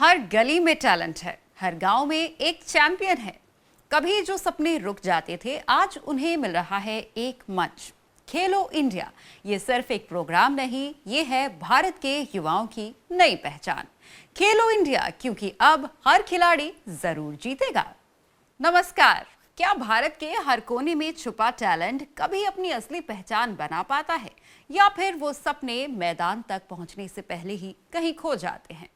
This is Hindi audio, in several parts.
हर गली में टैलेंट है, हर गांव में एक चैंपियन है। कभी जो सपने रुक जाते थे, आज उन्हें मिल रहा है एक मंच। खेलो इंडिया ये सिर्फ एक प्रोग्राम नहीं, ये है भारत के युवाओं की नई पहचान। खेलो इंडिया, क्योंकि अब हर खिलाड़ी जरूर जीतेगा। नमस्कार। क्या भारत के हर कोने में छुपा टैलेंट कभी अपनी असली पहचान बना पाता है, या फिर वो सपने मैदान तक पहुंचने से पहले ही कहीं खो जाते हैं?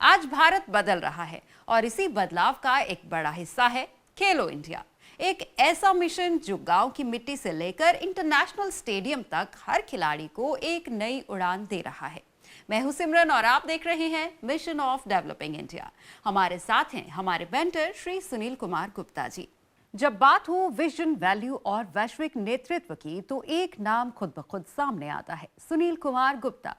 आज भारत बदल रहा है और इसी बदलाव का एक बड़ा हिस्सा है खेलो इंडिया, एक ऐसा मिशन जो गांव की मिट्टी से लेकर इंटरनेशनल स्टेडियम तक हर खिलाड़ी को एक नई उड़ान दे रहा है। मैं हूं सिमरन और आप देख रहे हैं मिशन ऑफ डेवलपिंग इंडिया। हमारे साथ हैं हमारे मेंटर श्री सुनील कुमार गुप्ता जी। जब बात हो विजन, वैल्यू और वैश्विक नेतृत्व की, तो एक नाम खुद ब खुद सामने आता है, सुनील कुमार गुप्ता।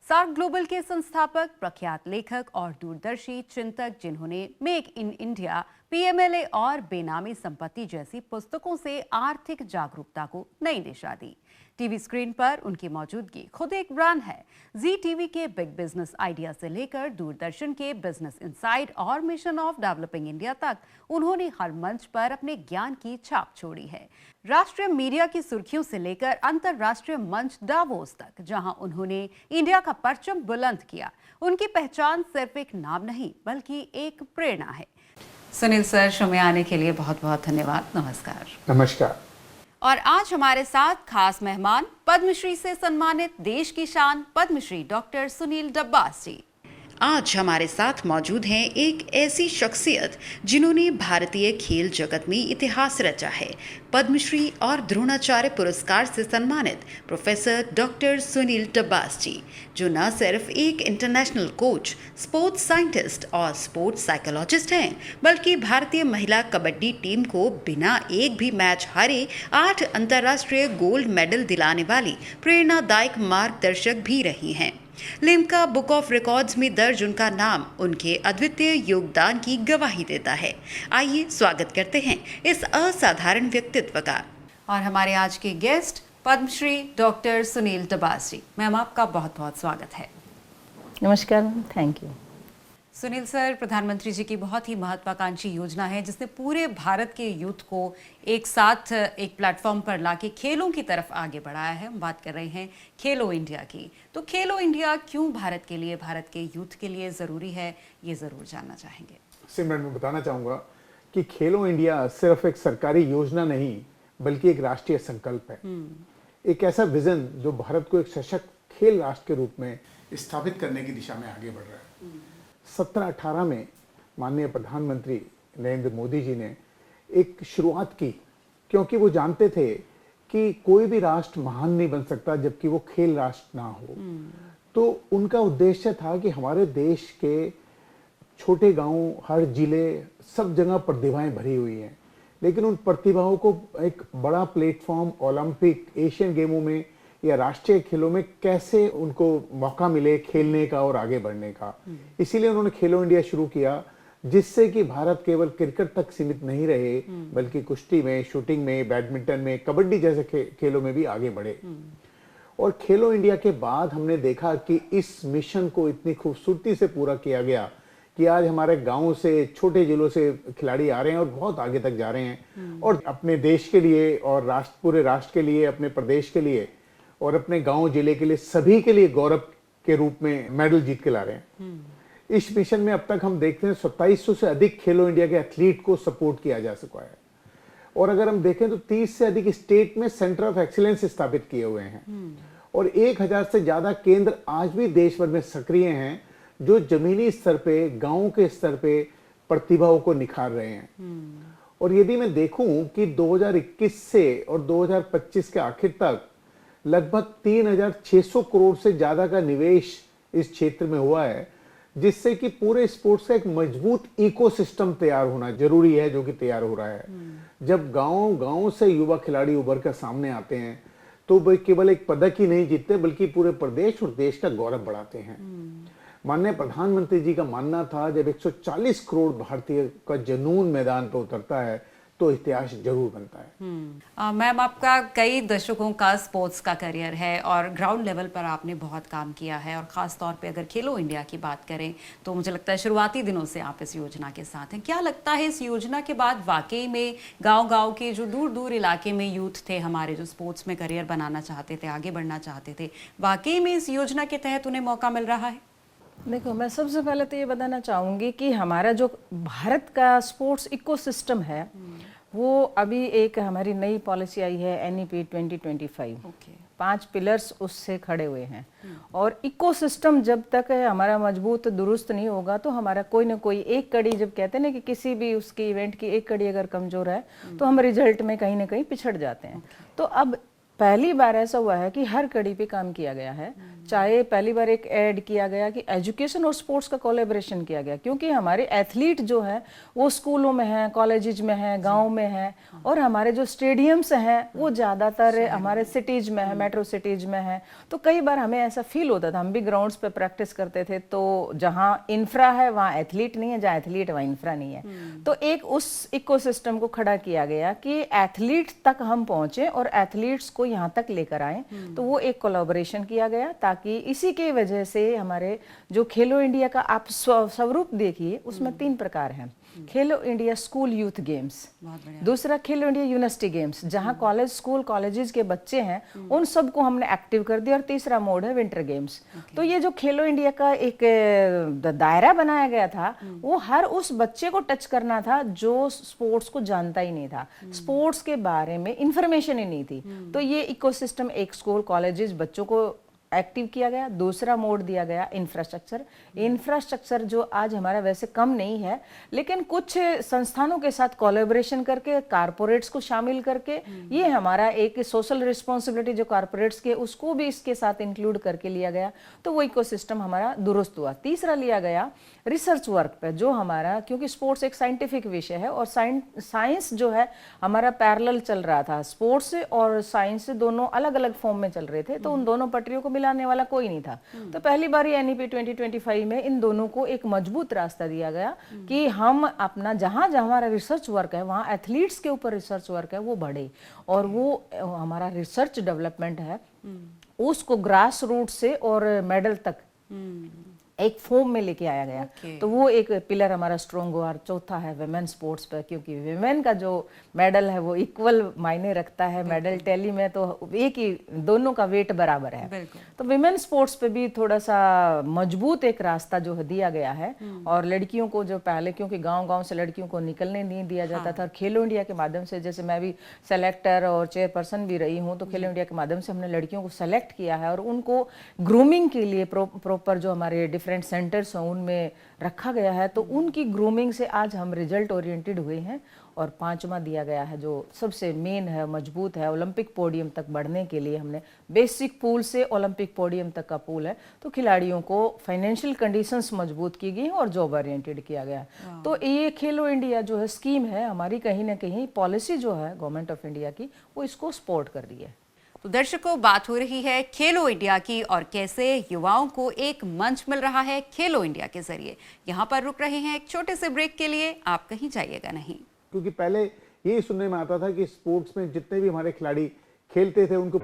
सार्क ग्लोबल के संस्थापक, प्रख्यात लेखक और दूरदर्शी चिंतक, जिन्होंने मेक इन इंडिया, पीएमएलए और बेनामी संपत्ति जैसी पुस्तकों से आर्थिक जागरूकता को नई दिशा दी। टीवी स्क्रीन पर उनकी मौजूदगी खुद एक ब्रांड है। जी टीवी के बिग बिजनेस आइडिया से लेकर दूरदर्शन के बिजनेस इनसाइड और मिशन ऑफ डेवलपिंग इंडिया तक उन्होंने हर मंच पर अपने ज्ञान की छाप छोड़ी है। राष्ट्रीय मीडिया की सुर्खियों से लेकर अंतरराष्ट्रीय मंच डावोस तक, जहां उन्होंने इंडिया का परचम बुलंद किया। उनकी पहचान सिर्फ एक नाम नहीं, बल्कि एक प्रेरणा है। सुनील सर, शो में आने के लिए बहुत बहुत धन्यवाद। नमस्कार। नमस्कार। और आज हमारे साथ खास मेहमान, पद्मश्री से सम्मानित देश की शान पद्मश्री डॉक्टर सुनील डब्बास जी। आज हमारे साथ मौजूद हैं एक ऐसी शख्सियत जिन्होंने भारतीय खेल जगत में इतिहास रचा है। पद्मश्री और द्रोणाचार्य पुरस्कार से सम्मानित प्रोफेसर डॉक्टर सुनील डब्बास जी, जो न सिर्फ एक इंटरनेशनल कोच, स्पोर्ट्स साइंटिस्ट और स्पोर्ट्स साइकोलॉजिस्ट हैं, बल्कि भारतीय महिला कबड्डी टीम को बिना एक भी मैच हारे 8 अंतर्राष्ट्रीय गोल्ड मेडल दिलाने वाली प्रेरणादायक मार्गदर्शक भी रही हैं। लिम्का बुक ऑफ रिकॉर्ड्स में दर्ज उनका नाम उनके अद्वितीय योगदान की गवाही देता है। आइए स्वागत करते हैं इस असाधारण व्यक्तित्व का। और हमारे आज के गेस्ट पद्मश्री डॉक्टर सुनील डब्बास जी। मैम, आपका बहुत बहुत स्वागत है। नमस्कार, थैंक यू। सुनील सर, प्रधानमंत्री जी की बहुत ही महत्वाकांक्षी योजना है, जिसने पूरे भारत के यूथ को एक साथ एक प्लेटफॉर्म पर लाके खेलों की तरफ आगे बढ़ाया है। हम बात कर रहे हैं खेलो इंडिया की। तो खेलो इंडिया क्यों भारत के लिए, भारत के यूथ के लिए ज़रूरी है, ये ज़रूर जानना चाहेंगे। सिमरन, मैं बताना चाहूँगा कि खेलो इंडिया सिर्फ एक सरकारी योजना नहीं, बल्कि एक राष्ट्रीय संकल्प है। एक ऐसा विजन जो भारत को एक सशक्त खेल राष्ट्र के रूप में स्थापित करने की दिशा में आगे बढ़ रहा है। 17-18 में माननीय प्रधानमंत्री नरेंद्र मोदी जी ने एक शुरुआत की, क्योंकि वो जानते थे कि कोई भी राष्ट्र महान नहीं बन सकता जबकि वो खेल राष्ट्र ना हो। तो उनका उद्देश्य था कि हमारे देश के छोटे गांव, हर जिले, सब जगह प्रतिभाएं भरी हुई हैं, लेकिन उन प्रतिभाओं को एक बड़ा प्लेटफॉर्म ओलंपिक, एशियन गेमों में या राष्ट्रीय खेलों में कैसे उनको मौका मिले खेलने का और आगे बढ़ने का। इसीलिए उन्होंने खेलो इंडिया शुरू किया, जिससे कि भारत केवल क्रिकेट तक सीमित नहीं रहे, बल्कि कुश्ती में, शूटिंग में, बैडमिंटन में, कबड्डी जैसे खेलों में भी आगे बढ़े। और खेलो इंडिया के बाद हमने देखा कि इस मिशन को इतनी खूबसूरती से पूरा किया गया कि आज हमारे गांव से, छोटे जिलों से खिलाड़ी आ रहे हैं और बहुत आगे तक जा रहे हैं, और अपने देश के लिए और पूरे राष्ट्र के लिए, अपने प्रदेश के लिए और अपने गांव जिले के लिए, सभी के लिए गौरव के रूप में मेडल जीत के ला रहे हैं। इस मिशन में अब तक हम देखते हैं 2700 से अधिक खेलो इंडिया के एथलीट को सपोर्ट किया जा सका है। और अगर हम देखें तो 30 से अधिक स्टेट में सेंटर ऑफ एक्सीलेंस स्थापित किए हुए हैं, और 1000 से ज्यादा केंद्र आज भी देश भर में सक्रिय हैं, जो जमीनी स्तर पे, गांव के स्तर पे प्रतिभाओं को निखार रहे हैं। और यदि मैं देखूं कि 2021 से और 2025 के आखिर तक लगभग 3600 करोड़ से ज्यादा का निवेश इस क्षेत्र में हुआ है, जिससे कि पूरे स्पोर्ट्स का एक मजबूत इकोसिस्टम तैयार होना जरूरी है, जो कि तैयार हो रहा है। जब गांव से युवा खिलाड़ी उभर कर सामने आते हैं, तो वे केवल एक पदक ही नहीं जीतते, बल्कि पूरे प्रदेश और देश का गौरव बढ़ाते हैं। माननीय प्रधानमंत्री जी का मानना था, जब 140 करोड़ भारतीय का जुनून मैदान पर उतरता है, तो इतिहास जरूर बनता है। मैम, आपका कई दशकों का स्पोर्ट्स का करियर है और ग्राउंड लेवल पर आपने बहुत काम किया है, और ख़ास तौर पे अगर खेलो इंडिया की बात करें तो मुझे लगता है शुरुआती दिनों से आप इस योजना के साथ हैं। क्या लगता है इस योजना के बाद वाकई में गांव-गांव के जो दूर दूर इलाके में यूथ थे हमारे, जो स्पोर्ट्स में करियर बनाना चाहते थे, आगे बढ़ना चाहते थे, वाकई में इस योजना के तहत उन्हें मौका मिल रहा है? देखो, मैं सबसे पहले तो ये बताना चाहूँगी कि हमारा जो भारत का स्पोर्ट्स इकोसिस्टम है वो अभी एक हमारी नई पॉलिसी आई है NEP 2025। ओके। 5 पिलर्स उससे खड़े हुए हैं, और इकोसिस्टम जब तक हमारा मजबूत दुरुस्त नहीं होगा तो हमारा कोई ना कोई एक कड़ी, जब कहते हैं ना कि किसी भी उसकी इवेंट की एक कड़ी अगर कमजोर है तो हम रिजल्ट में कहीं ना कहीं पिछड़ जाते हैं। तो अब पहली बार ऐसा हुआ है कि हर कड़ी पे काम किया गया है। चाहे पहली बार एक ऐड किया गया कि एजुकेशन और स्पोर्ट्स का कोलैबोरेशन किया गया, क्योंकि हमारे एथलीट जो है वो स्कूलों में हैं, कॉलेजेज में हैं, गांव में हैं, और हमारे जो स्टेडियम्स हैं वो ज़्यादातर हमारे सिटीज में है, मेट्रो सिटीज में है। तो कई बार हमें ऐसा फील होता था, हम भी ग्राउंड्स पे प्रैक्टिस करते थे, तो जहाँ इंफ्रा है वहाँ एथलीट नहीं है, जहाँ एथलीट वहाँ इंफ्रा नहीं है। तो एक उस इकोसिस्टम को खड़ा किया गया कि एथलीट तक हम पहुँचे और एथलीट्स को यहाँ तक लेकर आए। तो वो एक कोलैबोरेशन किया गया, ताकि इसी के वजह से हमारे जो खेलो इंडिया का आप स्वरूप देखिए, उसमें 3 प्रकार हैं। खेलो इंडिया स्कूल यूथ गेम्स, दूसरा खेलो इंडिया यूनिवर्सिटी गेम्स, जहां कॉलेज स्कूल कॉलेजेस के बच्चे हैं उन सबको हमने एक्टिव कर दिया, और तीसरा मोड है विंटर गेम्स। तो ये जो खेलो इंडिया का एक दायरा बनाया गया था वो हर उस बच्चे को टच करना था जो स्पोर्ट्स को जानता ही नहीं था, स्पोर्ट्स के बारे में इंफॉर्मेशन ही नहीं थी। तो ये इकोसिस्टम एक स्कूल कॉलेजेस बच्चों को एक्टिव किया गया। दूसरा मोड दिया गया इंफ्रास्ट्रक्चर जो आज हमारा वैसे कम नहीं है, लेकिन कुछ संस्थानों के साथ कोलैबोरेशन करके, कारपोरेट्स को शामिल करके, ये हमारा एक सोशल रिस्पॉन्सिबिलिटी जो कारपोरेट्स के, उसको भी इसके साथ इंक्लूड करके लिया गया। तो वो इकोसिस्टम हमारा दुरुस्त हुआ। तीसरा लिया गया रिसर्च वर्क पे, जो हमारा, क्योंकि स्पोर्ट्स एक साइंटिफिक विषय है और साइंस जो है हमारा पैरेलल चल रहा था, स्पोर्ट्स और साइंस दोनों अलग अलग फॉर्म में चल रहे थे, तो उन दोनों पटरियों को मिलाने वाला कोई नहीं था। तो पहली बार NEP 2025 में इन दोनों को एक मजबूत रास्ता दिया गया कि हम अपना जहां जहां हमारा रिसर्च वर्क है, वहां एथलीट्स के ऊपर रिसर्च वर्क है वो बढ़े, और वो हमारा रिसर्च डेवलपमेंट है उसको ग्रास रूट से और मेडल तक एक फॉर्म में लेके आया गया। तो वो एक पिलर हमारा स्ट्रॉन्ग हुआ। चौथा है विमेन स्पोर्ट्स पर, क्योंकि विमेन का जो मेडल है वो इक्वल मायने रखता है मेडल टैली में, तो एक ही, दोनों का वेट बराबर है। तो विमेन स्पोर्ट्स पे भी थोड़ा सा मजबूत एक रास्ता जो है दिया गया है। और लड़कियों को जो पहले, क्योंकि गांव-गांव से लड़कियों को निकलने नहीं दिया जाता था, और खेलो इंडिया के माध्यम से, जैसे मैं भी सेलेक्टर और चेयरपर्सन भी रही हूँ, तो खेलो इंडिया के माध्यम से हमने लड़कियों को सेलेक्ट किया है और उनको ग्रूमिंग के लिए प्रॉपर जो हमारे डिफरेंट सेंटर्स हैं उनमें रखा गया है। तो उनकी ग्रूमिंग से आज हम रिजल्ट ओरिएंटेड हुए हैं। और 5वां दिया गया है जो सबसे मेन है, मजबूत है, ओलंपिक पोडियम तक बढ़ने के लिए हमने बेसिक पूल से ओलंपिक पोडियम तक का पूल है, तो खिलाड़ियों को फाइनेंशियल कंडीशंस मजबूत की गई और जॉब ओरिएंटेड किया गया। तो ये खेलो इंडिया जो है स्कीम है हमारी, कहीं ना कहीं पॉलिसी जो है गवर्नमेंट ऑफ इंडिया की, वो इसको सपोर्ट कर रही है। तो दर्शकों, बात हो रही है खेलो इंडिया की और कैसे युवाओं को एक मंच मिल रहा है खेलो इंडिया के जरिए। यहाँ पर रुक रहे हैं एक छोटे से ब्रेक के लिए, आप कहीं जाइएगा नहीं। क्योंकि पहले यही सुनने में आता था कि स्पोर्ट्स में जितने भी हमारे खिलाड़ी खेलते थे उनको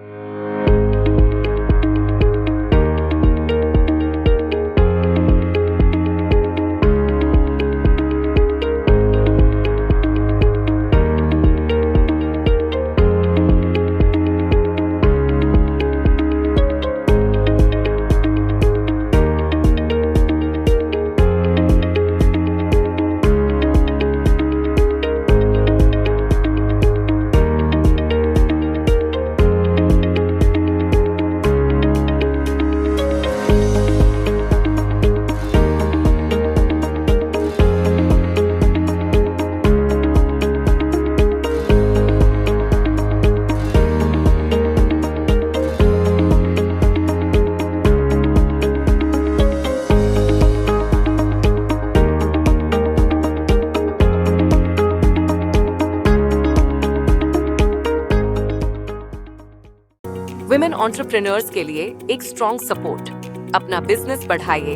विमेन एंटरप्रेन्योर्स के लिए एक स्ट्रॉन्ग सपोर्ट। अपना बिजनेस बढ़ाइए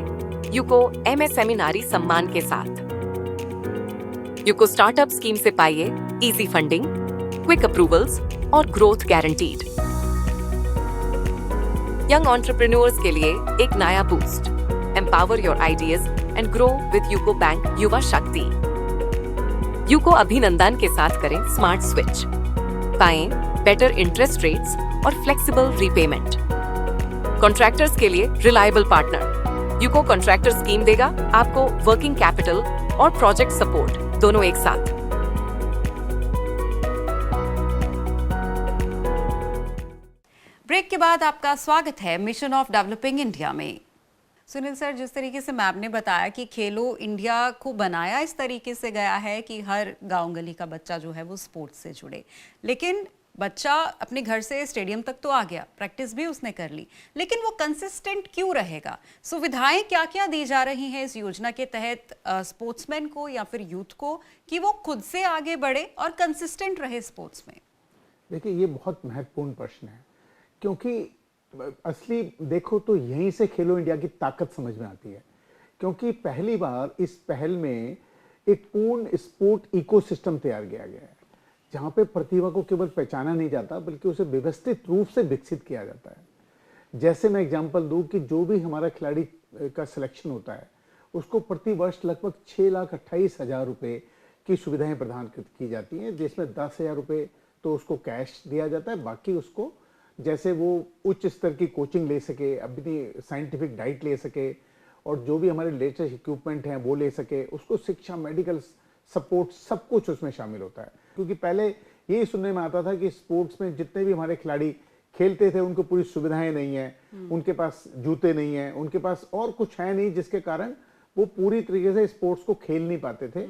यूको MSME नारी सम्मान के साथ। यूको स्टार्टअप स्कीम से पाइए इजी फंडिंग, क्विक अप्रूवल्स और ग्रोथ गारंटीड। यंग एंटरप्रेन्योर्स के लिए एक नया boost. Empower your ideas and grow with UCO bank युवा शक्ति। यूको अभिनंदन के साथ करें स्मार्ट स्विच, पाएं बेटर इंटरेस्ट रेट्स और फ्लेक्सिबल रीपेमेंट। कॉन्ट्रैक्टर्स के लिए reliable partner. UCO contractor scheme देगा आपको वर्किंग कैपिटल और प्रोजेक्ट सपोर्ट दोनों एक साथ। ब्रेक के बाद आपका स्वागत है मिशन ऑफ डेवलपिंग इंडिया में। सुनील सर, जिस तरीके से मैम ने बताया कि खेलो इंडिया को बनाया इस तरीके से गया है कि हर गांव गली का बच्चा जो है वो स्पोर्ट्स से जुड़े, लेकिन बच्चा अपने घर से स्टेडियम तक तो आ गया, प्रैक्टिस भी उसने कर ली, लेकिन वो कंसिस्टेंट क्यों रहेगा? सुविधाएं क्या क्या दी जा रही हैं इस योजना के तहत स्पोर्ट्समैन को या फिर यूथ को कि वो खुद से आगे बढ़े और कंसिस्टेंट रहे स्पोर्ट्स में? देखिए, ये बहुत महत्वपूर्ण प्रश्न है, क्योंकि असली देखो तो यहीं से खेलो इंडिया की ताकत समझ में आती है। क्योंकि पहली बार इस पहल में एक पूर्ण स्पोर्ट इकोसिस्टम तैयार किया गया है, जहां पे प्रतिभा को केवल पहचाना नहीं जाता बल्कि उसे व्यवस्थित रूप से विकसित किया जाता है। जैसे मैं एग्जांपल दूं कि जो भी हमारा खिलाड़ी का सिलेक्शन होता है उसको प्रति वर्ष लगभग 6,28,000 रुपए की सुविधाएं प्रदान की जाती हैं, जिसमें 10,000 रुपए तो उसको कैश दिया जाता है, बाकी उसको जैसे वो उच्च स्तर की कोचिंग ले सके, अपनी साइंटिफिक डाइट ले सके और जो भी हमारे लेटेस्ट इक्विपमेंट हैं वो ले सके, उसको शिक्षा, मेडिकल सपोर्ट सब कुछ उसमें शामिल होता है। क्योंकि पहले यही सुनने में आता था कि स्पोर्ट्स में जितने भी हमारे खिलाड़ी खेलते थे उनको पूरी सुविधाएं नहीं है, उनके पास जूते नहीं है, उनके पास और कुछ है नहीं, जिसके कारण वो पूरी तरीके से स्पोर्ट्स को खेल नहीं पाते थे।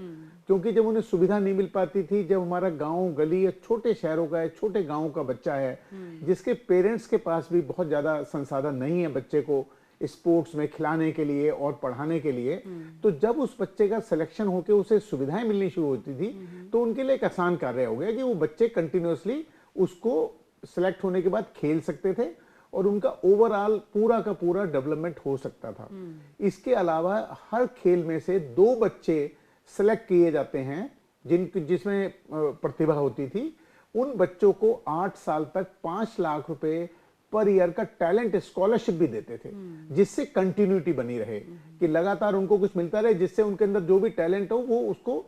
क्योंकि जब उन्हें सुविधा नहीं मिल पाती थी, जब हमारा गांव गली या छोटे शहरों का है, छोटे गांव का बच्चा है जिसके पेरेंट्स के पास भी बहुत ज्यादा संसाधन नहीं है बच्चे को स्पोर्ट्स में खिलाने के लिए और पढ़ाने के लिए, तो जब उस बच्चे का सिलेक्शन होकर उसे सुविधाएं मिलनी शुरू होती थी तो उनके लिए एक आसान कार्य हो गया कि वो बच्चे कंटिन्यूअसली उसको सिलेक्ट होने के बाद खेल सकते थे और उनका ओवरऑल पूरा का पूरा डेवलपमेंट हो सकता था। इसके अलावा हर खेल में से 2 बच्चे सिलेक्ट किए जाते हैं जिसमें प्रतिभा होती थी। उन बच्चों को 8 साल तक 5 लाख रुपए पर ईयर का टैलेंट स्कॉलरशिप भी देते थे, जिससे कंटिन्यूटी बनी रहे कि लगातार उनको कुछ मिलता रहे, जिससे उनके अंदर जो भी टैलेंट हो वो उसको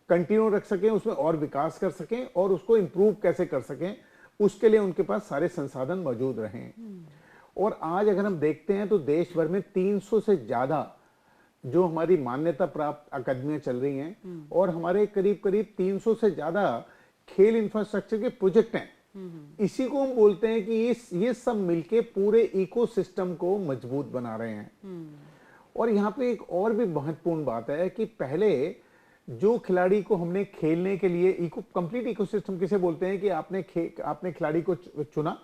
कंटिन्यू रख सकें, उसमें और विकास कर सकें और उसको इंप्रूव कैसे कर सकें, उसके लिए उनके पास सारे संसाधन मौजूद रहें। और आज अगर हम देखते हैं तो देश भर में 300 से ज्यादा जो हमारी मान्यता प्राप्त अकादमियां चल रही हैं और हमारे करीब करीब 300 से ज्यादा खेल इंफ्रास्ट्रक्चर के प्रोजेक्ट हैं। इसी को हम बोलते हैं कि ये सब मिलके पूरे इकोसिस्टम को मजबूत बना रहे हैं। और यहाँ पे एक और भी महत्वपूर्ण बात है कि पहले जो खिलाड़ी को हमने खेलने के लिए कंप्लीट इकोसिस्टम किसे बोलते हैं कि आपने खिलाड़ी को चुना,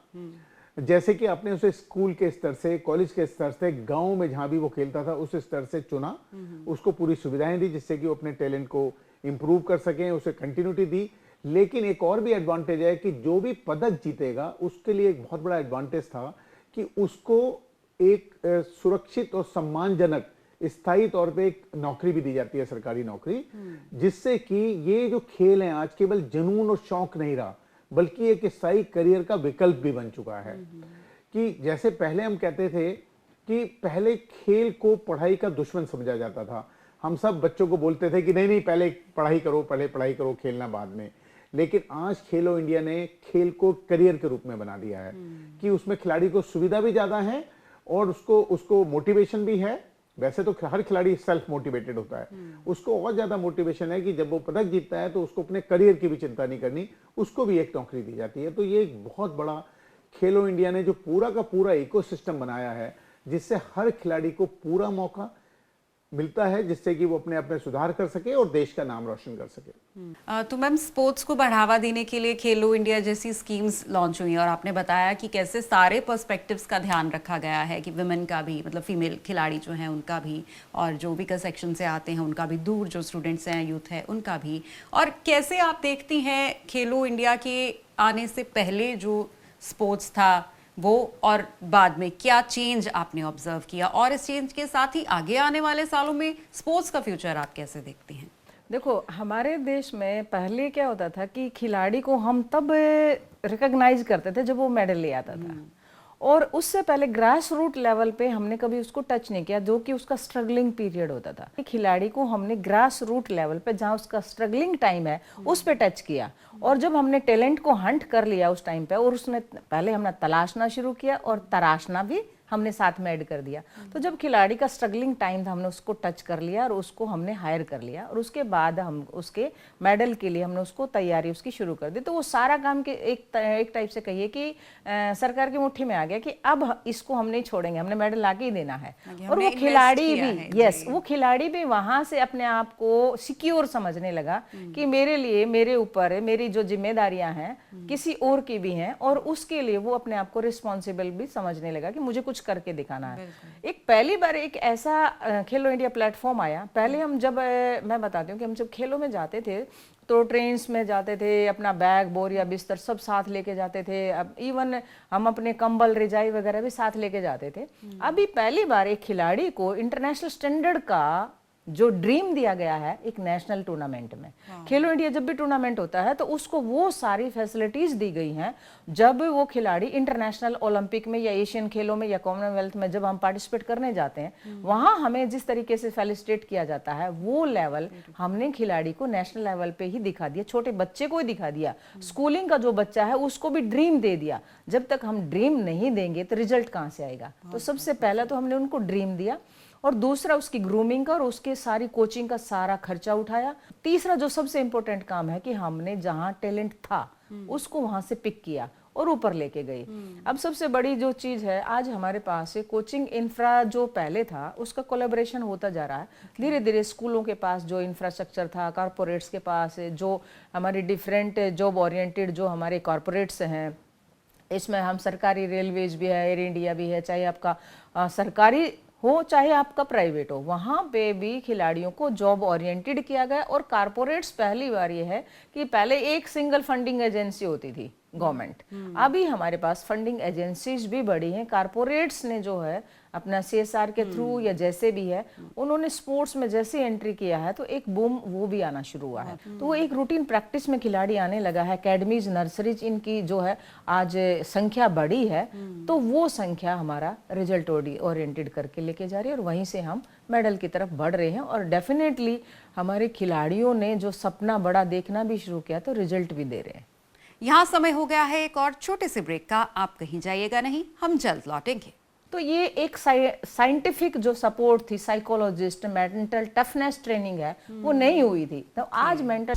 जैसे कि आपने उसे स्कूल के स्तर से, कॉलेज के स्तर से, गांव में जहां भी वो खेलता था उस स्तर से चुना, उसको पूरी सुविधाएं दी जिससे कि वो अपने टैलेंट को इंप्रूव कर सकें, उसे कंटिन्यूटी दी। लेकिन एक और भी एडवांटेज है कि जो भी पदक जीतेगा उसके लिए एक बहुत बड़ा एडवांटेज था कि उसको एक सुरक्षित और सम्मानजनक स्थायी तौर पे एक नौकरी भी दी जाती है, सरकारी नौकरी, जिससे कि ये जो खेल है आज केवल जुनून और शौक नहीं रहा बल्कि एक स्थायी करियर का विकल्प भी बन चुका है। कि जैसे पहले हम कहते थे कि पहले खेल को पढ़ाई का दुश्मन समझा जाता था, हम सब बच्चों को बोलते थे कि नहीं नहीं पहले पढ़ाई करो, पहले पढ़ाई करो, खेलना बाद में। लेकिन आज खेलो इंडिया ने खेल को करियर के रूप में बना दिया है कि उसमें खिलाड़ी को सुविधा भी ज्यादा है और उसको मोटिवेशन भी है। वैसे तो हर खिलाड़ी सेल्फ मोटिवेटेड होता है, उसको और ज्यादा मोटिवेशन है कि जब वो पदक जीतता है तो उसको अपने करियर की भी चिंता नहीं करनी, उसको भी एक नौकरी दी जाती है। तो ये एक बहुत बड़ा खेलो इंडिया ने जो पूरा का पूरा इकोसिस्टम बनाया है जिससे हर खिलाड़ी को पूरा मौका मिलता है, जिससे कि वो अपने आप में सुधार कर सके और देश का नाम रोशन कर सके। तो मैम, स्पोर्ट्स को बढ़ावा देने के लिए खेलो इंडिया जैसी स्कीम्स लॉन्च हुई और आपने बताया कि कैसे सारे पर्सपेक्टिव्स का ध्यान रखा गया है कि विमेन का भी, मतलब फीमेल खिलाड़ी जो हैं उनका भी, और जो भी सेक्शन से आते हैं उनका भी, दूर जो स्टूडेंट्स हैं, यूथ है, उनका भी। और कैसे आप देखती हैं खेलो इंडिया के आने से पहले जो स्पोर्ट्स था वो और बाद में क्या चेंज आपने ऑब्जर्व किया, और इस चेंज के साथ ही आगे आने वाले सालों में स्पोर्ट्स का फ्यूचर आप कैसे देखती हैं? देखो, हमारे देश में पहले क्या होता था कि खिलाड़ी को हम तब रिकॉग्नाइज करते थे जब वो मेडल ले आता था, और उससे पहले ग्रास रूट लेवल पे हमने कभी उसको टच नहीं किया, जो कि उसका स्ट्रगलिंग पीरियड होता था। खिलाड़ी को हमने ग्रास रूट लेवल पे, जहाँ उसका स्ट्रगलिंग टाइम है, उस पे टच किया, और जब हमने टैलेंट को हंट कर लिया उस टाइम पे, और उसने पहले हमने तलाशना शुरू किया और तराशना भी हमने साथ में ऐड कर दिया। तो जब खिलाड़ी का स्ट्रगलिंग टाइम था, हमने उसको टच कर लिया और उसको हमने हायर कर लिया, और उसके बाद हम उसके मेडल के लिए हमने उसको तैयारी उसकी शुरू कर दी। तो वो सारा काम के एक टाइप से कहिए कि सरकार की मुट्ठी में आ गया कि अब इसको हम नहीं छोड़ेंगे, हमने मेडल लाके ही देना है। और वो खिलाड़ी भी, यस, वो खिलाड़ी भी वहां से अपने आप को सिक्योर समझने लगा कि मेरे लिए, मेरे ऊपर मेरी जो जिम्मेदारियां हैं किसी और की भी हैं, और उसके लिए वो अपने आप को रिस्पॉन्सिबल भी समझने लगा कि मुझे कुछ करके दिखाना है। एक पहली बार एक ऐसा खेलो इंडिया प्लेटफॉर्म आया। पहले हम जब मैं बताती हूँ कि हम जब खेलों में जाते थे तो ट्रेन्स में जाते थे, अपना बैग, बोरिया, बिस्तर सब साथ लेके जाते थे, अब इवन हम अपने कंबल, रिजाई वगैरह भी साथ लेके जाते थे। अभी पहली बार एक खिलाड़ी को इंटरनेशनल स्टैंडर्ड का जो ड्रीम दिया गया है एक नेशनल टूर्नामेंट में। खेलो इंडिया जब भी टूर्नामेंट होता है तो उसको वो सारी फैसिलिटीज दी गई हैं, जब वो खिलाड़ी इंटरनेशनल ओलंपिक में या एशियन खेलों में या कॉमनवेल्थ में जब हम पार्टिसिपेट करने जाते हैं, वहां हमें जिस तरीके से फेलिसिटेट किया जाता है, वो लेवल हमने खिलाड़ी को नेशनल लेवल पे ही दिखा दिया, छोटे बच्चे को ही दिखा दिया। स्कूलिंग का जो बच्चा है उसको भी ड्रीम दे दिया। जब तक हम ड्रीम नहीं देंगे तो रिजल्ट कहाँ से आएगा? तो सबसे पहला तो हमने उनको ड्रीम दिया, और दूसरा उसकी ग्रूमिंग का और उसके सारी कोचिंग का सारा खर्चा उठाया। तीसरा जो सबसे इंपॉर्टेंट काम है कि हमने जहां टैलेंट था उसको वहां से पिक किया और ऊपर लेके गई। अब सबसे बड़ी जो चीज है, आज हमारे पास है कोचिंग इंफ्रा, जो पहले था उसका कोलैबोरेशन होता जा रहा है धीरे धीरे। स्कूलों के पास जो इंफ्रास्ट्रक्चर था, कॉर्पोरेट्स के पास जो हमारी डिफरेंट जॉब ओरिएंटेड जो हमारे कॉर्पोरेट्स हैं, इसमें हम सरकारी रेलवेज भी है, एयर इंडिया भी है, चाहे आपका सरकारी हो चाहे आपका प्राइवेट हो, वहाँ पे भी खिलाड़ियों को जॉब ओरिएंटेड किया गया। और कारपोरेट्स, पहली बार ये है कि पहले एक सिंगल फंडिंग एजेंसी होती थी गवर्नमेंट, अभी हमारे पास फंडिंग एजेंसीज भी बढ़ी हैं। कारपोरेट्स ने जो है अपना CSR के थ्रू या जैसे भी है, उन्होंने स्पोर्ट्स में जैसे एंट्री किया है तो एक बूम वो भी आना शुरू हुआ है। तो वो एक रूटीन प्रैक्टिस में खिलाड़ी आने लगा है। एकेडमीज, नर्सरीज, इनकी जो है आज संख्या बढ़ी है, तो वो संख्या हमारा रिजल्ट ओरिएंटेड करके लेके जा रही है, और वहीं से हम मेडल की तरफ बढ़ रहे हैं। और डेफिनेटली हमारे खिलाड़ियों ने जो सपना बड़ा देखना भी शुरू किया तो रिजल्ट भी दे रहे हैं। यहाँ समय हो गया है एक और छोटे से ब्रेक का, आप कहीं जाइएगा नहीं, हम जल्द लौटेंगे। तो ये एक साइंटिफिक जो सपोर्ट थी, साइकोलॉजिस्ट, मेंटल टफनेस ट्रेनिंग है, वो नहीं हुई थी। तो आज मेंटल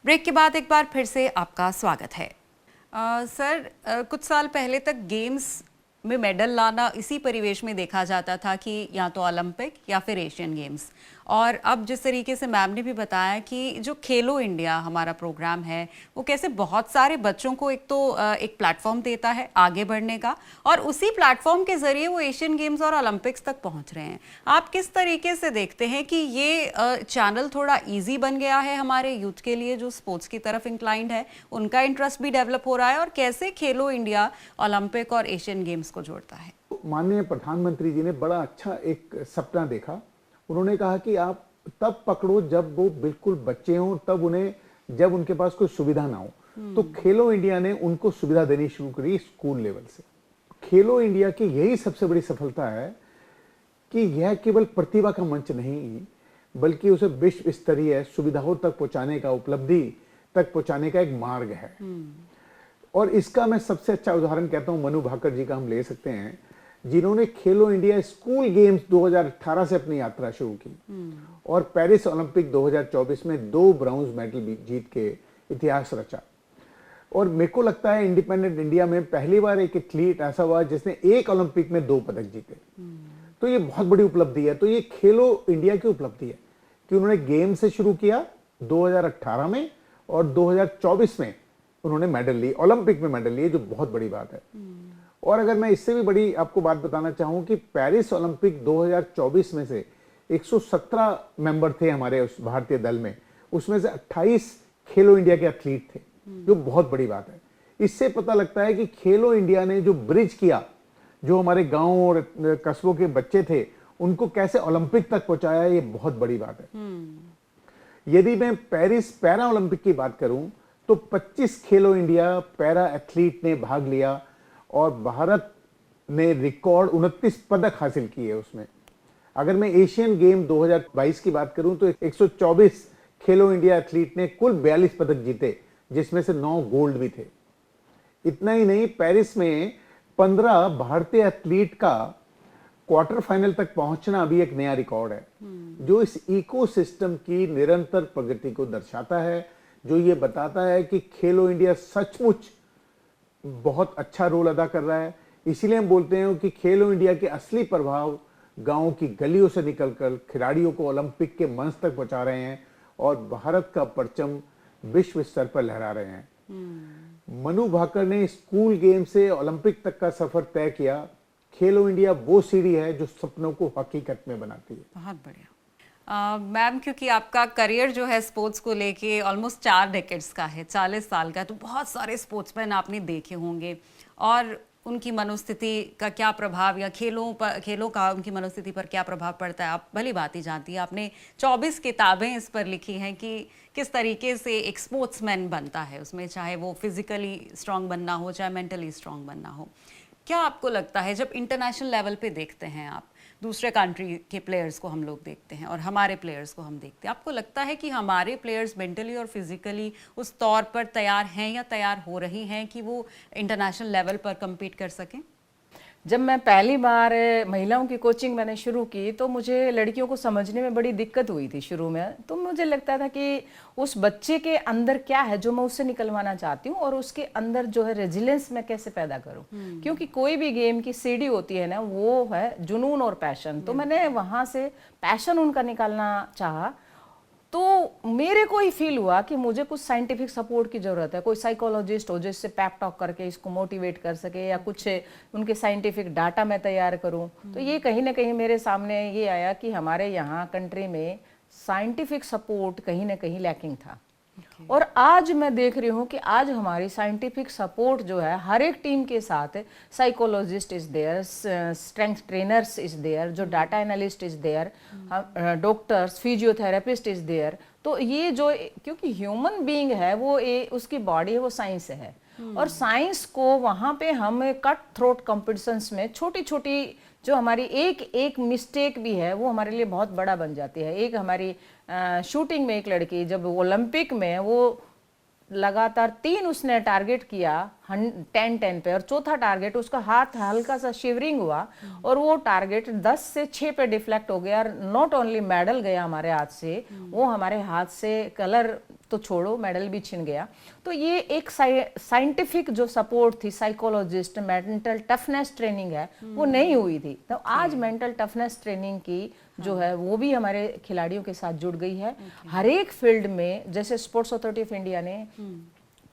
ब्रेक के बाद एक बार फिर से आपका स्वागत है। सर, कुछ साल पहले तक गेम्स में मेडल लाना इसी परिवेश में देखा जाता था कि या तो ओलंपिक या फिर एशियन गेम्स, और अब जिस तरीके से मैम ने भी बताया कि जो खेलो इंडिया हमारा प्रोग्राम है वो कैसे बहुत सारे बच्चों को एक तो एक प्लेटफॉर्म देता है आगे बढ़ने का, और उसी प्लेटफॉर्म के जरिए वो एशियन गेम्स और ओलंपिक्स तक पहुंच रहे हैं। आप किस तरीके से देखते हैं कि ये चैनल थोड़ा इजी बन गया है हमारे यूथ के लिए जो स्पोर्ट्स की तरफ इंक्लाइंड है, उनका इंटरेस्ट भी डेवलप हो रहा है, और कैसे खेलो इंडिया ओलंपिक और एशियन गेम्स को जोड़ता है? माननीय प्रधानमंत्री जी ने बड़ा अच्छा एक सपना देखा। उन्होंने कहा कि आप तब पकड़ो जब वो बिल्कुल बच्चे हों, तब उन्हें, जब उनके पास कोई सुविधा ना हो। तो खेलो इंडिया ने उनको सुविधा देनी शुरू करी स्कूल लेवल से। खेलो इंडिया की यही सबसे बड़ी सफलता है कि यह केवल प्रतिभा का मंच नहीं, बल्कि उसे विश्व स्तरीय सुविधाओं तक पहुंचाने का, उपलब्धि तक पहुंचाने का एक मार्ग है। और इसका मैं सबसे अच्छा उदाहरण कहता हूं, मनु भाकर जी का हम ले सकते हैं, जिन्होंने खेलो इंडिया स्कूल गेम्स 2018 से अपनी यात्रा शुरू की और पेरिस ओलंपिक 2024 में 2 ब्रॉन्ज मेडल जीत के इतिहास रचा। और मेरे को लगता है इंडिपेंडेंट इंडिया में पहली बार एक एथलीट ऐसा हुआ जिसने एक ओलंपिक में 2 पदक जीते। तो ये बहुत बड़ी उपलब्धि है। तो ये खेलो इंडिया की उपलब्धि है कि उन्होंने गेम से शुरू किया 2018 में और 2024 में उन्होंने मेडल ली, ओलंपिक में मेडल लिए, जो बहुत बड़ी बात है। और अगर मैं इससे भी बड़ी आपको बात बताना चाहूं कि पेरिस ओलंपिक 2024 में से 117 मेंबर थे हमारे उस भारतीय दल में, उसमें से 28 खेलो इंडिया के एथलीट थे, जो बहुत बड़ी बात है। इससे पता लगता है कि खेलो इंडिया ने जो ब्रिज किया, जो हमारे गांव और कस्बों के बच्चे थे उनको कैसे ओलंपिक तक पहुंचाया, ये बहुत बड़ी बात है। यदि मैं पेरिस पैरा ओलंपिक की बात करूं तो 25 खेलो इंडिया पैरा एथलीट ने भाग लिया और भारत ने रिकॉर्ड 29 पदक हासिल किए उसमें। अगर मैं एशियन गेम 2022 की बात करूं तो 124 खेलो इंडिया एथलीट ने कुल 42 पदक जीते, जिसमें से 9 गोल्ड भी थे। इतना ही नहीं, पेरिस में 15 भारतीय एथलीट का क्वार्टर फाइनल तक पहुंचना भी एक नया रिकॉर्ड है, जो इस इकोसिस्टम की निरंतर प्रगति को दर्शाता है, जो ये बताता है कि खेलो इंडिया सचमुच बहुत अच्छा रोल अदा कर रहा है। इसीलिए हम बोलते हैं कि खेलो इंडिया के असली प्रभाव गांव की गलियों से निकलकर खिलाड़ियों को ओलंपिक के मंच तक पहुंचा रहे हैं और भारत का परचम विश्व स्तर पर लहरा रहे हैं। मनु भाकर ने स्कूल गेम से ओलंपिक तक का सफर तय किया। खेलो इंडिया वो सीढ़ी है जो सपनों को हकीकत में बनाती है। बहुत बढ़िया मैम, क्योंकि आपका करियर जो है स्पोर्ट्स को लेके ऑलमोस्ट 4 डेकेड्स का है, 40 साल का, तो बहुत सारे स्पोर्ट्समैन आपने देखे होंगे और उनकी मनोस्थिति का क्या प्रभाव या खेलों का उनकी मनोस्थिति पर क्या प्रभाव पड़ता है आप भली बात ही जानती है। आपने 24 किताबें इस पर लिखी हैं कि किस तरीके से एक स्पोर्ट्समैन बनता है, उसमें चाहे वो फिजिकली स्ट्रांग बनना हो चाहे मेंटली स्ट्रांग बनना हो। क्या आपको लगता है जब इंटरनेशनल लेवल पे देखते हैं आप, दूसरे कंट्री के प्लेयर्स को हम लोग देखते हैं और हमारे प्लेयर्स को हम देखते हैं, आपको लगता है कि हमारे प्लेयर्स मेंटली और फिजिकली उस तौर पर तैयार हैं या तैयार हो रही हैं कि वो इंटरनेशनल लेवल पर compete कर सकें? जब मैं पहली बार महिलाओं की कोचिंग मैंने शुरू की तो मुझे लड़कियों को समझने में बड़ी दिक्कत हुई थी शुरू में। तो मुझे लगता था कि उस बच्चे के अंदर क्या है जो मैं उससे निकलवाना चाहती हूँ और उसके अंदर जो है रेजिलेंस मैं कैसे पैदा करूँ। क्योंकि कोई भी गेम की सीढ़ी होती है ना, वो है जुनून और पैशन। तो मैंने वहाँ से पैशन उनका निकालना चाहा। तो मेरे को ही फील हुआ कि मुझे कुछ साइंटिफिक सपोर्ट की ज़रूरत है, कोई साइकोलॉजिस्ट हो जिससे पैप टॉक करके इसको मोटिवेट कर सके या कुछ उनके साइंटिफिक डाटा मैं तैयार करूं। तो ये कहीं ना कहीं मेरे सामने ये आया कि हमारे यहाँ कंट्री में साइंटिफिक सपोर्ट कहीं ना कहीं लैकिंग था। और आज मैं देख रही हूँ कि आज हमारी साइंटिफिक सपोर्ट जो है हर एक टीम के साथ, psychologist is there, strength trainers is there, जो data analyst is there, doctors, physiotherapist is there. तो ये जो, क्योंकि ह्यूमन बीइंग है वो उसकी बॉडी है वो साइंस है, और साइंस को वहाँ पे हम कट थ्रोट कॉम्पिटिशन्स में छोटी छोटी जो हमारी एक मिस्टेक भी है वो हमारे लिए बहुत बड़ा बन जाती है। एक हमारी शूटिंग में एक लड़की जब ओलंपिक में वो लगातार 3 उसने टारगेट किया 10-10 पे, और चौथा टारगेट उसका हाथ हल्का सा शिवरिंग हुआ और वो टारगेट 10 से 6 पे डिफ्लेक्ट हो गया। और नॉट ओनली मेडल गया हमारे हाथ से, वो हमारे हाथ से कलर तो छोड़ो मेडल भी छिन गया। तो ये एक साइंटिफिक जो सपोर्ट थी, साइकोलॉजिस्ट, मेंटल टफनेस ट्रेनिंग है, वो नहीं हुई थी। तो आज मेंटल टफनेस ट्रेनिंग की जो है वो भी हमारे खिलाड़ियों के साथ जुड़ गई है। हर एक फील्ड में, जैसे स्पोर्ट्स अथॉरिटी ऑफ इंडिया ने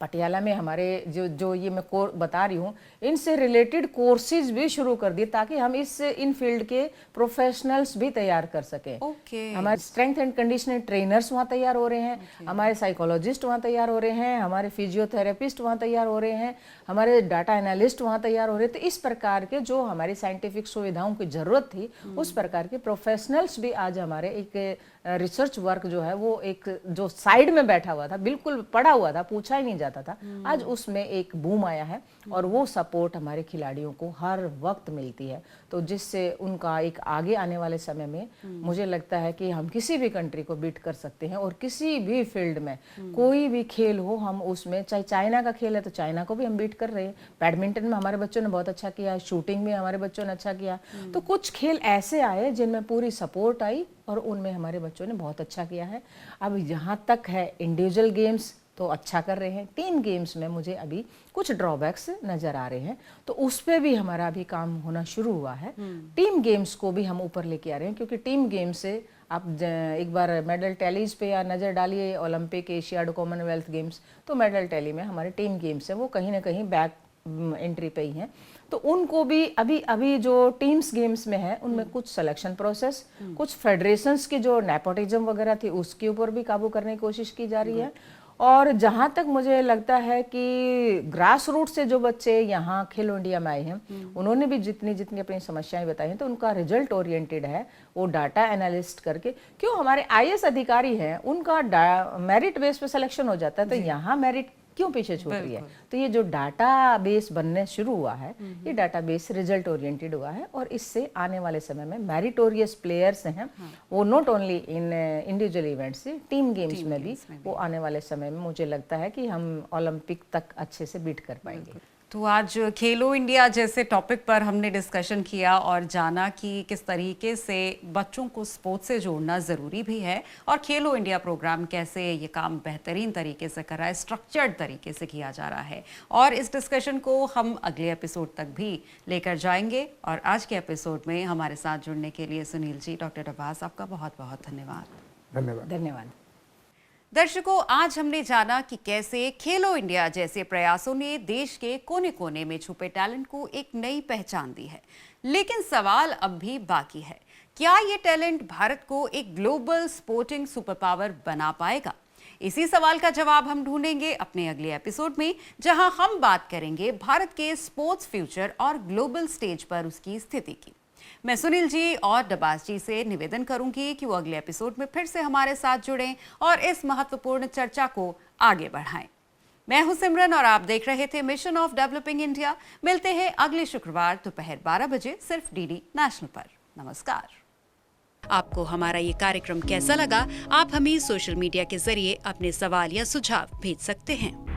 पटियाला में हमारे जो ये मैं बता रही हूँ, इनसे रिलेटेड कोर्सेज भी शुरू कर दिए ताकि हम इन फील्ड के प्रोफेशनल्स भी तैयार कर सकें। हमारे स्ट्रेंथ एंड कंडीशनिंग ट्रेनर्स वहाँ तैयार हो रहे हैं, हमारे साइकोलॉजिस्ट वहाँ तैयार हो रहे हैं, हमारे फिजियोथेरेपिस्ट वहाँ तैयार हो रहे हैं, हमारे डाटा एनालिस्ट वहाँ तैयार हो रहे हैं। तो इस प्रकार के जो हमारी साइंटिफिक सुविधाओं की जरूरत थी, उस प्रकार के प्रोफेशनल्स भी आज हमारे एक रिसर्च वर्क जो है वो एक जो साइड में बैठा हुआ था, बिल्कुल पड़ा हुआ था, पूछा ही नहीं जाता था, आज उसमें एक बूम आया है और वो सपोर्ट हमारे खिलाड़ियों को हर वक्त मिलती है। तो जिससे उनका एक आगे आने वाले समय में मुझे लगता है कि हम किसी भी कंट्री को बीट कर सकते हैं और किसी भी फील्ड में कोई भी खेल हो, हम उसमें, चाहे चाइना का खेल है तो चाइना को भी हम बीट कर रहे हैं। बैडमिंटन में हमारे बच्चों ने बहुत अच्छा किया, शूटिंग में हमारे बच्चों ने अच्छा किया। तो कुछ खेल ऐसे आए जिनमें पूरी सपोर्ट आई और उनमें हमारे बच्चों ने बहुत अच्छा किया है। अब यहाँ तक है इंडिविजुअल गेम्स तो अच्छा कर रहे हैं, टीम गेम्स में मुझे अभी कुछ ड्रॉबैक्स नज़र आ रहे हैं, तो उस पर भी हमारा अभी काम होना शुरू हुआ है। टीम गेम्स को भी हम ऊपर लेके आ रहे हैं, क्योंकि टीम गेम्स से आप एक बार मेडल टैलीज पे या नज़र डालिए, ओलंपिक, एशियाड, कॉमनवेल्थ गेम्स, तो मेडल टैली में हमारे टीम गेम्स हैं वो कहीं ना कहीं बैक एंट्री पे ही हैं। तो उनको भी अभी जो टीम्स गेम्स में है उनमें कुछ सिलेक्शन प्रोसेस, कुछ फेडरेशंस की जो नेपोटिज्म वगैरह थी उसके ऊपर भी काबू करने की कोशिश की जा रही है। और जहाँ तक मुझे लगता है कि ग्रास रूट से जो बच्चे यहाँ खेलो इंडिया में आए हैं, उन्होंने भी जितनी अपनी समस्याएं बताई हैं, तो उनका रिजल्ट ओरिएंटेड है, वो डाटा एनालिस्ट करके, क्यों हमारे IAS अधिकारी हैं उनका मेरिट बेस पे सिलेक्शन हो जाता है, तो यहाँ मेरिट क्यों पीछे छूट रही है। तो ये जो डाटा बेस बनने शुरू हुआ है, ये डाटा बेस रिजल्ट ओरिएंटेड हुआ है और इससे आने वाले समय में मेरिटोरियस प्लेयर्स हैं, वो not only in individual events, team games में भी वो आने वाले समय में मुझे लगता है कि हम ओलंपिक तक अच्छे से बीट कर पाएंगे। तो आज खेलो इंडिया जैसे टॉपिक पर हमने डिस्कशन किया और जाना कि किस तरीके से बच्चों को स्पोर्ट्स से जोड़ना ज़रूरी भी है और खेलो इंडिया प्रोग्राम कैसे ये काम बेहतरीन तरीके से कर रहा है, स्ट्रक्चर्ड तरीके से किया जा रहा है। और इस डिस्कशन को हम अगले एपिसोड तक भी लेकर जाएंगे। और आज के एपिसोड में हमारे साथ जुड़ने के लिए सुनील जी, डॉक्टर अब्बास, आपका बहुत बहुत धन्यवाद। धन्यवाद। दर्शकों, आज हमने जाना कि कैसे खेलो इंडिया जैसे प्रयासों ने देश के कोने कोने में छुपे टैलेंट को एक नई पहचान दी है। लेकिन सवाल अब भी बाकी है, क्या ये टैलेंट भारत को एक ग्लोबल स्पोर्टिंग सुपर पावर बना पाएगा? इसी सवाल का जवाब हम ढूंढेंगे अपने अगले एपिसोड में, जहां हम बात करेंगे भारत के स्पोर्ट्स फ्यूचर और ग्लोबल स्टेज पर उसकी स्थिति की। मैं सुनील जी और डबास जी से निवेदन करूंगी कि वो अगले एपिसोड में फिर से हमारे साथ जुड़ें और इस महत्वपूर्ण चर्चा को आगे बढ़ाएं। मैं हूं सिमरन और आप देख रहे थे मिशन ऑफ डेवलपिंग इंडिया। मिलते हैं अगले शुक्रवार दोपहर 12 बजे सिर्फ DD नेशनल पर। नमस्कार। आपको हमारा ये कार्यक्रम कैसा लगा? आप हमें सोशल मीडिया के जरिए अपने सवाल या सुझाव भेज सकते हैं।